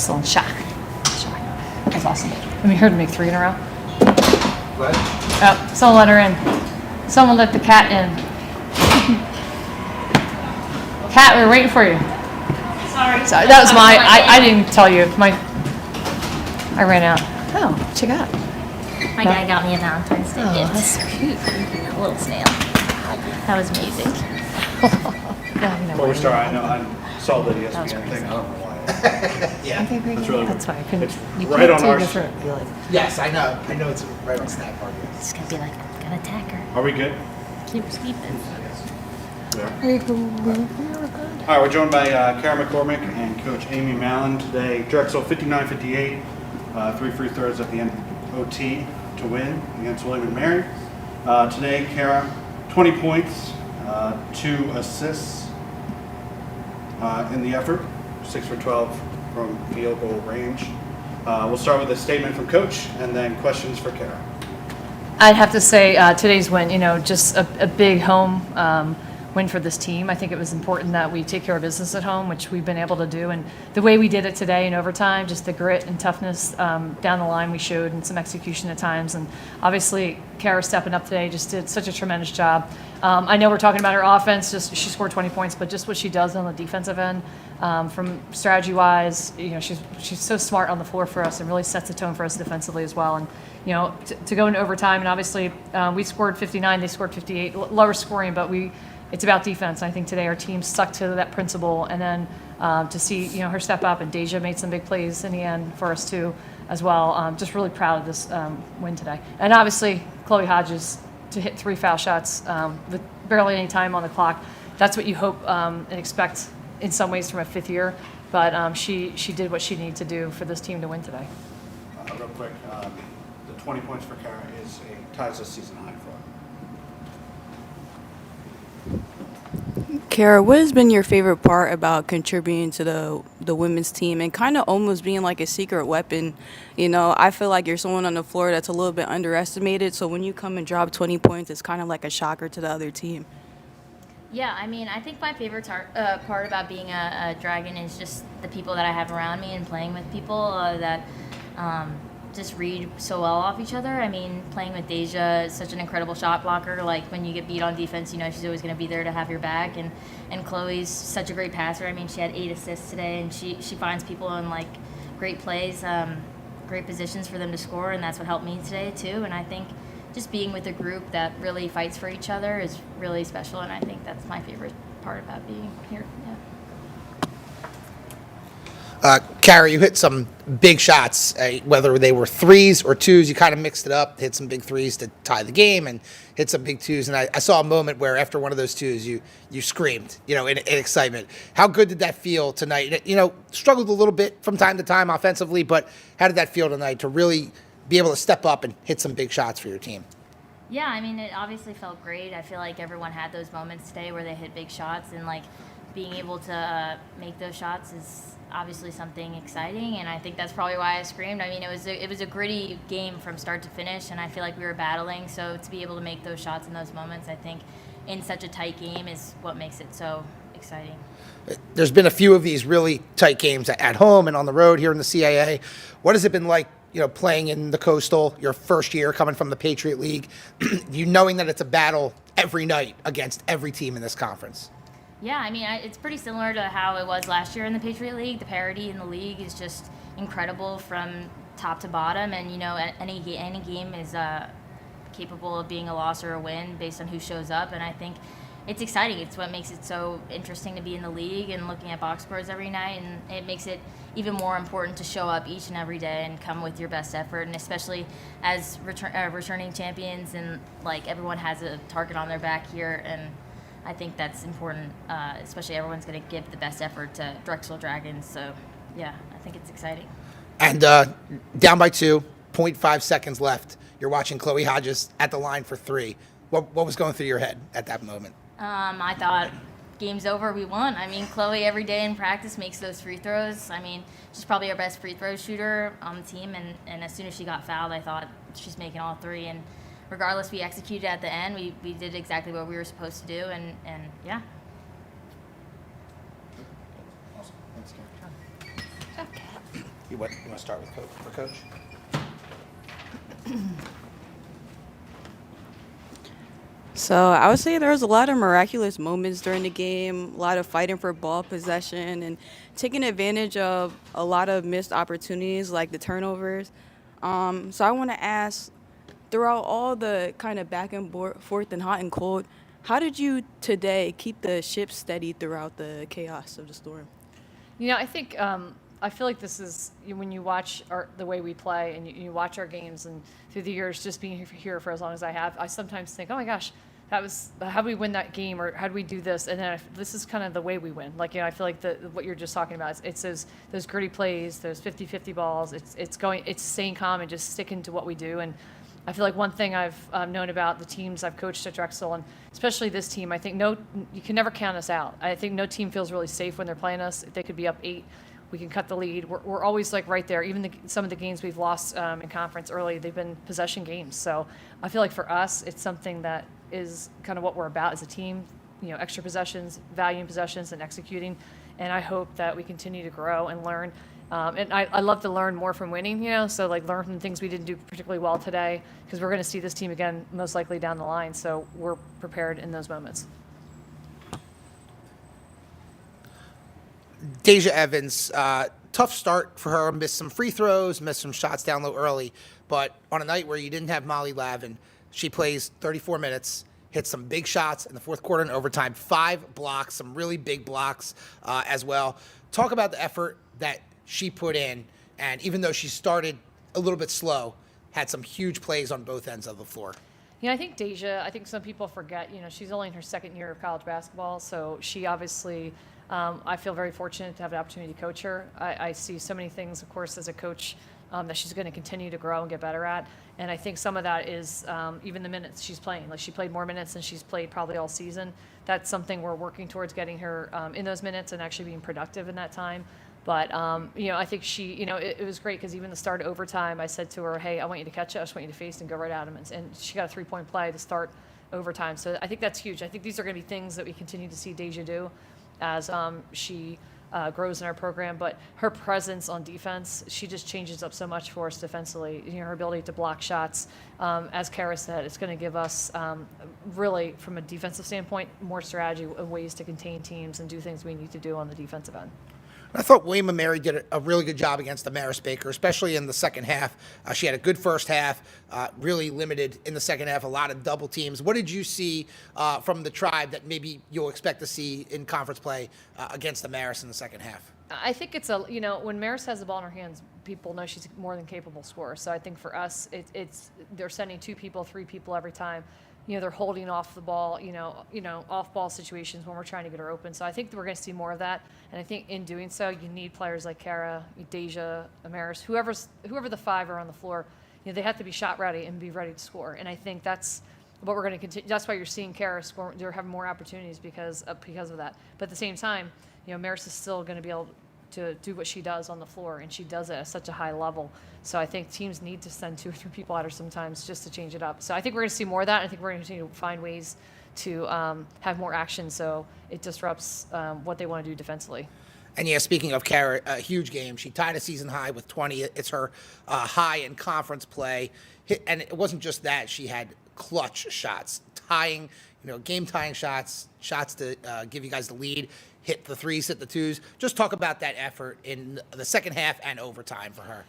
still in shock. That's awesome. I mean, heard him make 3 in a row. What? Oh, someone let her in. Someone let the cat in. Cat, we were waiting for you. Sorry, that was I didn't tell you. I ran out. Oh, what you got? My dad got me a Valentine's Day gift. That's so cute. A little snail. That was amazing. Before we start, I saw the ESPN thing. I don't know why. Yeah. Okay, great. That's really That's good. why I couldn't. It's You right can't on take our it for- you're like, Yes, I know. I know it's right on Snack Park. Yes. It's gonna be like, gotta attack her. Are we good? Keep sleeping. Yeah. All right, we're joined by Kara McCormick and Coach Amy Mallon today. Drexel 59-58, 3 free throws at the end of OT to win against William and Mary. Today, Kara, 20 points, 2 assists in the effort, 6 for 12 from field goal range. We'll start with a statement from Coach and then questions for Kara. I'd have to say today's win, just a big home win for this team. I think it was important that we take care of business at home, which we've been able to do. And the way we did it today in overtime, just the grit and toughness down the line we showed and some execution at times. And obviously, Kara stepping up today just did such a tremendous job. I know we're talking about her offense, just she scored 20 points, but just what she does on the defensive end, from strategy-wise, she's so smart on the floor for us and really sets the tone for us defensively as well. And to go into overtime, and obviously we scored 59, they scored 58, lower scoring, but it's about defense. I think today our team stuck to that principle, and then to see her step up, and Deja made some big plays in the end for us too as well. Just really proud of this win today. And obviously Chloe Hodges to hit 3 foul shots with barely any time on the clock. That's what you hope and expect in some ways from a 5th year, but she did what she needed to do for this team to win today. Real quick, the 20 points for Kara ties the season high for her. Kara, what has been your favorite part about contributing to the women's team and kind of almost being like a secret weapon? I feel like you're someone on the floor that's a little bit underestimated, so when you come and drop 20 points, it's kind of like a shocker to the other team. Yeah, I mean, I think my favorite part about being a Dragon is just the people that I have around me and playing with people that just read so well off each other. I mean, playing with Deja is such an incredible shot blocker. Like, when you get beat on defense, she's always going to be there to have your back. And Chloe's such a great passer. I mean, she had 8 assists today, and she finds people in, great plays, great positions for them to score, and that's what helped me today, too. And I think just being with a group that really fights for each other is really special, and I think that's my favorite part about being here. Yeah. Kara, you hit some big shots, whether they were 3s or 2s. You kind of mixed it up, hit some big 3s to tie the game, and hit some big 2s. And I saw a moment where after one of those 2s, you screamed, in excitement. How good did that feel tonight? Struggled a little bit from time to time offensively, but how did that feel tonight to really be able to step up and hit some big shots for your team? Yeah, I mean, it obviously felt great. I feel like everyone had those moments today where they hit big shots, and being able to make those shots is obviously something exciting, and I think that's probably why I screamed. I mean, it was a gritty game from start to finish, and I feel like we were battling, so to be able to make those shots in those moments, I think in such a tight game is what makes it so exciting. There's been a few of these really tight games at home and on the road here in the CAA. What has it been like, playing in the Coastal, your first year coming from the Patriot League, knowing that it's a battle every night against every team in this conference? Yeah, I mean, it's pretty similar to how it was last year in the Patriot League. The parity in the league is just incredible from top to bottom, and any game is capable of being a loss or a win based on who shows up. And I think it's exciting. It's what makes it so interesting to be in the league and looking at box scores every night, and it makes it even more important to show up each and every day and come with your best effort. And especially as returning champions, and everyone has a target on their back here, and I think that's important, especially everyone's going to give the best effort to Drexel Dragons. So, yeah, I think it's exciting. And down by 2, 0.5 seconds left. You're watching Chloe Hodges at the line for 3. What was going through your head at that moment? I thought, game's over, we won. I mean, Chloe every day in practice makes those free throws. I mean, she's probably our best free throw shooter on the team, and as soon as she got fouled, I thought she's making all 3. And regardless, we executed at the end. We did exactly what we were supposed to do, and yeah. Awesome. Thanks, Kara. Okay. You want to start with Coach? So I would say there was a lot of miraculous moments during the game, a lot of fighting for ball possession, and taking advantage of a lot of missed opportunities like the turnovers. So I want to ask, throughout all the kind of back and forth and hot and cold, how did you today keep the ship steady throughout the chaos of the storm? I think I feel like this is when you watch the way we play and you watch our games and through the years just being here for as long as I have, I sometimes think, oh my gosh, that was how do we win that game or how do we do this? And then this is kind of the way we win. Like I feel like what you're just talking about, it's those gritty plays, those 50-50 balls. It's staying calm and just sticking to what we do. And I feel like one thing I've known about the teams I've coached at Drexel, and especially this team, I think you can never count us out. I think no team feels really safe when they're playing us. If they could be up 8, we can cut the lead. We're always like right there. Even some of the games we've lost in conference early, they've been possession games. So I feel like for us, it's something that is kind of what we're about as a team. Extra possessions, valuing possessions, and executing. And I hope that we continue to grow and learn. And I love to learn more from winning, so like learn from things we didn't do particularly well today, because we're going to see this team again most likely down the line. So we're prepared in those moments. Deja Evans, tough start for her. Missed some free throws, missed some shots down low early. But on a night where you didn't have Molly Lavin, she plays 34 minutes, hits some big shots in the fourth quarter and overtime, 5 blocks, some really big blocks as well. Talk about the effort that she put in, and even though she started a little bit slow, had some huge plays on both ends of the floor. I think Deja, I think some people forget, she's only in her second year of college basketball, so she obviously, I feel very fortunate to have the opportunity to coach her. I see so many things, of course, as a coach that she's going to continue to grow and get better at, and I think some of that is even the minutes she's playing. Like she played more minutes than she's played probably all season. That's something we're working towards, getting her in those minutes and actually being productive in that time. But, I think she, it was great because even the start of overtime, I said to her, hey, I want you to catch it. I just want you to face and go right at him. And she got a 3-point play to start overtime. So I think that's huge. I think these are going to be things that we continue to see Deja do as she grows in our program. But her presence on defense, she just changes up so much for us defensively. Her ability to block shots, as Kara said, it's going to give us really, from a defensive standpoint, more strategy of ways to contain teams and do things we need to do on the defensive end. I thought William and Mary did a really good job against the Maris Baker, especially in the second half. She had a good first half, really limited in the second half, a lot of double teams. What did you see from the Tribe that maybe you'll expect to see in conference play against the Maris in the second half? I think it's when Maris has the ball in her hands, people know she's more than capable scorer. So I think for us, it's they're sending 2 people, 3 people every time. They're holding off the ball, off ball situations when we're trying to get her open. So I think we're going to see more of that. And I think in doing so, you need players like Kara, Deja, Amaris, whoever the 5 are on the floor, they have to be shot ready and be ready to score. And I think that's what we're going to continue. That's why you're seeing Kara score. They're having more opportunities because of that. But at the same time, Maris is still going to be able to do what she does on the floor, and she does it at such a high level. So I think teams need to send 2 or 3 people at her sometimes just to change it up. So I think we're going to see more of that. I think we're going to continue to find ways to have more action so it disrupts what they want to do defensively. And yeah, speaking of Kara, a huge game. She tied a season high with 20. It's her high in conference play. And it wasn't just that. She had clutch shots, game-tying shots to give you guys the lead, hit the 3s, hit the 2s. Just talk about that effort in the second half and overtime for her.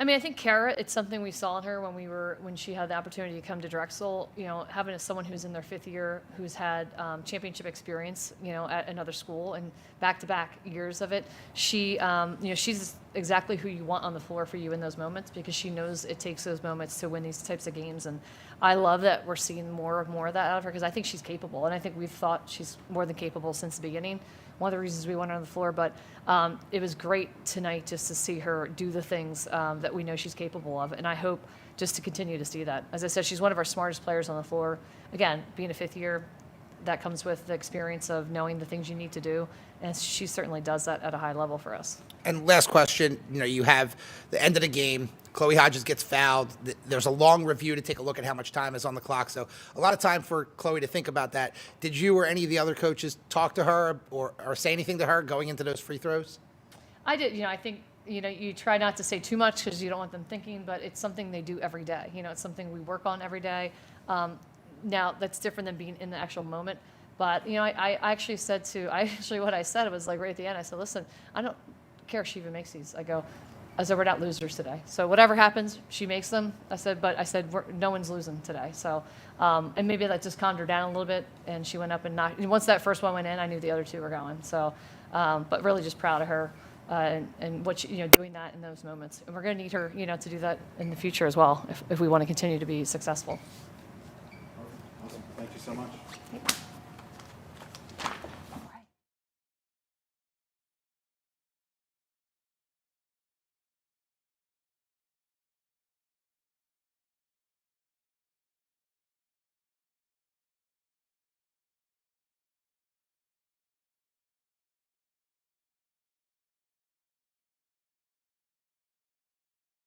I think Kara, it's something we saw in her when she had the opportunity to come to Drexel. Having someone who's in their 5th year, who's had championship experience, at another school and back-to-back years of it. She's exactly who you want on the floor for you in those moments, because she knows it takes those moments to win these types of games. And I love that we're seeing more of that out of her, because I think she's capable, and I think we've thought she's more than capable since the beginning. One of the reasons we want her on the floor, but it was great tonight just to see her do the things that we know she's capable of, and I hope just to continue to see that. As I said, she's one of our smartest players on the floor. Again, being a 5th year, that comes with the experience of knowing the things you need to do, and she certainly does that at a high level for us. And last question, you have the end of the game. Chloe Hodges gets fouled. There's a long review to take a look at how much time is on the clock. So a lot of time for Chloe to think about that. Did you or any of the other coaches talk to her or say anything to her going into those free throws? I did. I think you try not to say too much because you don't want them thinking, but it's something they do every day. It's something we work on every day. Now, that's different than being in the actual moment. But, I actually said what I said was like right at the end, I said, listen, I don't care if she even makes these. I said, we're not losers today. So whatever happens, she makes them. I said, no one's losing today. So, and maybe that just calmed her down a little bit, and she went up and knocked. And once that first one went in, I knew the other two were going. So, but really just proud of her and what she, doing that in those moments. And we're going to need her, to do that in the future as well if we want to continue to be successful. Awesome. Thank you so much.